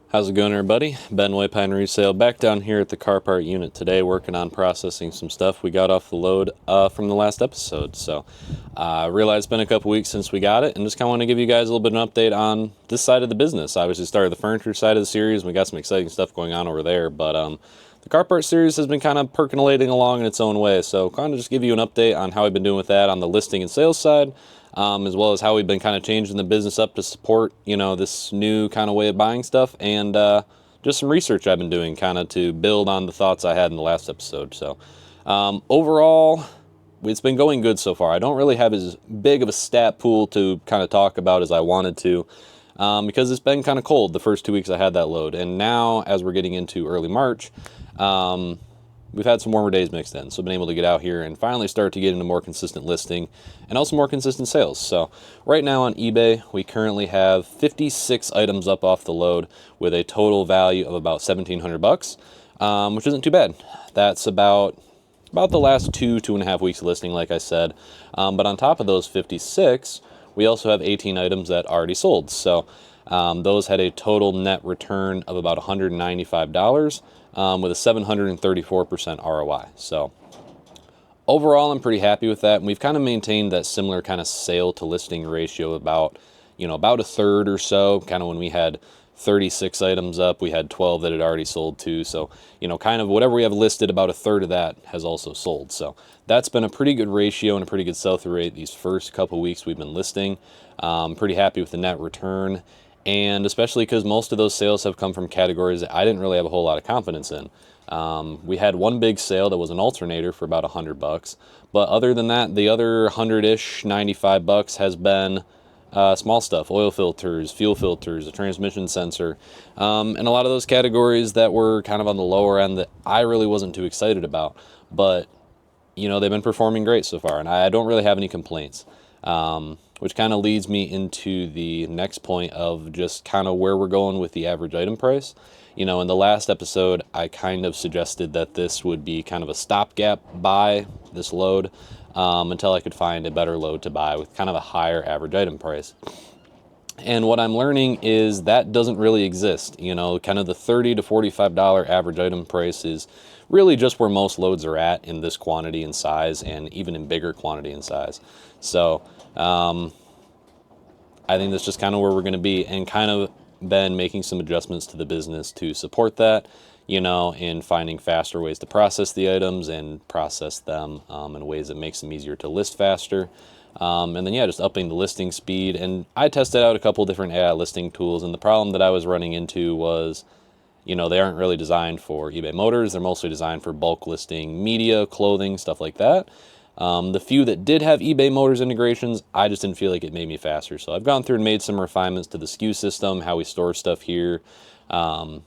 How's it going, everybody? Ben Waypine Resale back down here at the car part unit today, working on processing some stuff we got off the load from the last episode. So I realized it's been a couple weeks since we got it, and just kind of want to give you guys a little bit of an update on this side of the business. Obviously started the furniture side of the series, and we got some exciting stuff going on over there, but the car part series has been kind of percolating along in its own way. So kind of just give you an update on how we've been doing with that on the listing and sales side. As well as how we've been kind of changing the business up to support, this new kind of way of buying stuff, and just some research I've been doing kind of to build on the thoughts I had in the last episode. So overall, it's been going good so far. I don't really have as big of a stat pool to kind of talk about as I wanted to, because it's been kind of cold the first 2 weeks I had that load. And now, as we're getting into early March, we've had some warmer days mixed in, so I've been able to get out here and finally start to get into more consistent listing and also more consistent sales. So right now on eBay, we currently have 56 items up off the load with a total value of about $1,700, which isn't too bad. That's about the last 2.5 weeks of listing, like I said. But on top of those 56, we also have 18 items that already sold. So those had a total net return of about $195 with a 734% ROI. So overall, I'm pretty happy with that. And we've kind of maintained that similar kind of sale to listing ratio about a third or so. Kind of when we had 36 items up, we had 12 that had already sold too. So, kind of whatever we have listed, about a third of that has also sold. So that's been a pretty good ratio and a pretty good sell-through rate these first couple weeks we've been listing. Pretty happy with the net return. And especially because most of those sales have come from categories that I didn't really have a whole lot of confidence in. We had one big sale that was an alternator for about $100, but other than that, the other 100-ish, $95 has been small stuff: oil filters, fuel filters, a transmission sensor, and a lot of those categories that were kind of on the lower end that I really wasn't too excited about. But they've been performing great so far, and I don't really have any complaints. Which kind of leads me into the next point of just kind of where we're going with the average item price. In the last episode, I kind of suggested that this would be kind of a stopgap buy, this load, until I could find a better load to buy with kind of a higher average item price. And what I'm learning is that doesn't really exist. Kind of the $30 to $45 average item price is really just where most loads are at in this quantity and size, and even in bigger quantity and size. So I think that's just kind of where we're going to be, and kind of been making some adjustments to the business to support that, in finding faster ways to process the items and process them in ways that makes them easier to list faster. And then, just upping the listing speed. And I tested out a couple different AI listing tools, and the problem that I was running into was, they aren't really designed for eBay Motors. They're mostly designed for bulk listing media, clothing, stuff like that. The few that did have eBay Motors integrations, I just didn't feel like it made me faster. So I've gone through and made some refinements to the SKU system, how we store stuff here, and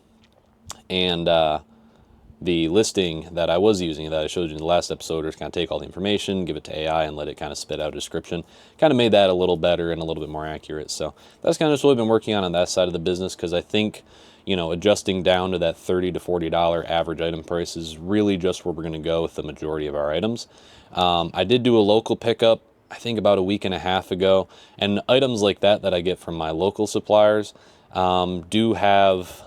the listing that I was using that I showed you in the last episode, is kind of take all the information, give it to AI, and let it kind of spit out a description. Kind of made that a little better and a little bit more accurate. So that's kind of just what I've been working on that side of the business, because I think, adjusting down to that $30 to $40 average item price is really just where we're going to go with the majority of our items. I did do a local pickup, I think about a week and a half ago, and items like that I get from my local suppliers do have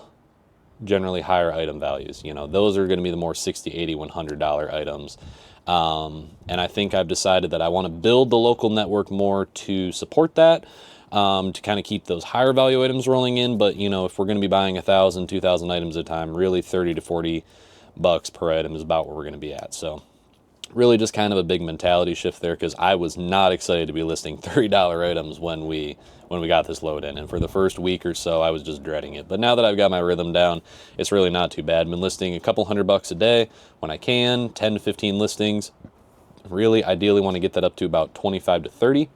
generally higher item values. Those are going to be the more $60, $80, $100 items. And I think I've decided that I want to build the local network more to support that, to kind of keep those higher value items rolling in. But, if we're going to be buying 1,000, 2,000 items at a time, really $30 to $40 per item is about where we're going to be at. So really just kind of a big mentality shift there, because I was not excited to be listing $30 items when we got this load in. And for the first week or so, I was just dreading it. But now that I've got my rhythm down, it's really not too bad. I've been listing a couple $100 a day when I can, 10 to 15 listings. Really, ideally want to get that up to about 25 to 30,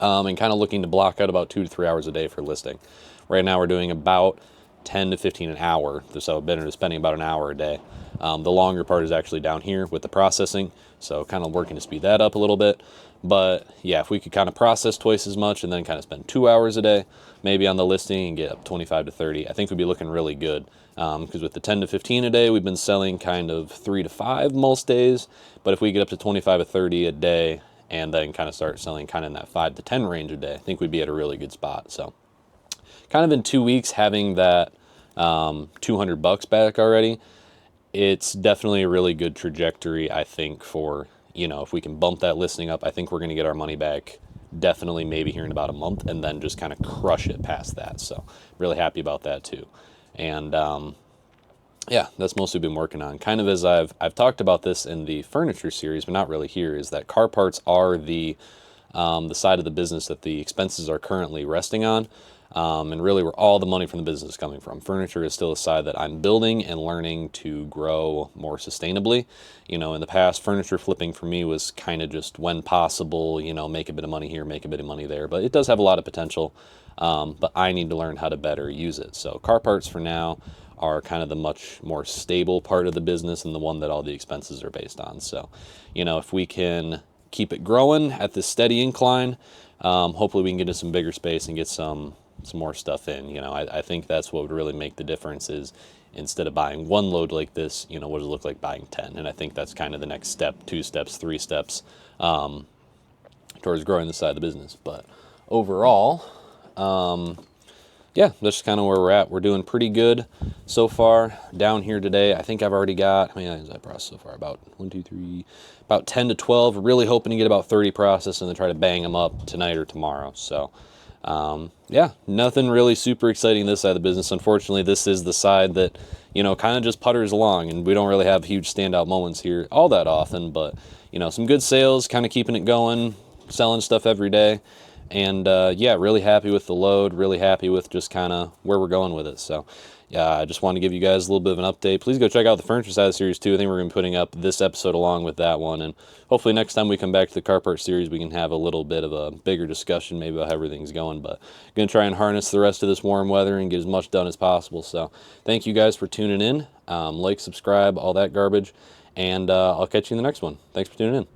and kind of looking to block out about 2 to 3 hours a day for listing. Right now we're doing about 10 to 15 an hour, so I've been spending about an hour a day. The longer part is actually down here with the processing, so kind of working to speed that up a little bit. But yeah, if we could kind of process twice as much and then kind of spend 2 hours a day maybe on the listing and get up 25 to 30, I think we'd be looking really good. Because with the 10 to 15 a day, we've been selling kind of 3 to 5 most days. But if we get up to 25 to 30 a day and then kind of start selling kind of in that 5 to 10 range a day, I think we'd be at a really good spot. So kind of in 2 weeks having that $200 back already. It's definitely a really good trajectory, I think, for, if we can bump that listing up, I think we're going to get our money back definitely maybe here in about a month, and then just kind of crush it past that. So really happy about that too. And yeah, that's mostly been working on. Kind of as I've talked about this in the furniture series, but not really here, is that car parts are the side of the business that the expenses are currently resting on, and really where all the money from the business is coming from. Furniture is still a side that I'm building and learning to grow more sustainably. In the past, furniture flipping for me was kind of just when possible, make a bit of money here, make a bit of money there, but it does have a lot of potential. But I need to learn how to better use it. So car parts for now are kind of the much more stable part of the business and the one that all the expenses are based on. So, if we can keep it growing at this steady incline, hopefully we can get into some bigger space and get some more stuff in. I think that's what would really make the difference is instead of buying one load like this, what does it look like buying 10? And I think that's kind of the next step, 2 steps, 3 steps towards growing the side of the business. But overall, yeah, that's kind of where we're at. We're doing pretty good so far down here today. I think I've already got, how many items I processed so far? About 1, 2, 3, about 10 to 12. Really hoping to get about 30 processed and then try to bang them up tonight or tomorrow. So, yeah, nothing really super exciting this side of the business. Unfortunately, this is the side that, kind of just putters along, and we don't really have huge standout moments here all that often, but, some good sales, kind of keeping it going, selling stuff every day. And yeah, really happy with the load, really happy with just kind of where we're going with it. So yeah, I just wanted to give you guys a little bit of an update. Please go check out the furniture side of the series too. I think we're going to be putting up this episode along with that one. And hopefully next time we come back to the car part series, we can have a little bit of a bigger discussion maybe about how everything's going. But I'm going to try and harness the rest of this warm weather and get as much done as possible. So thank you guys for tuning in. Like, subscribe, all that garbage. And I'll catch you in the next one. Thanks for tuning in.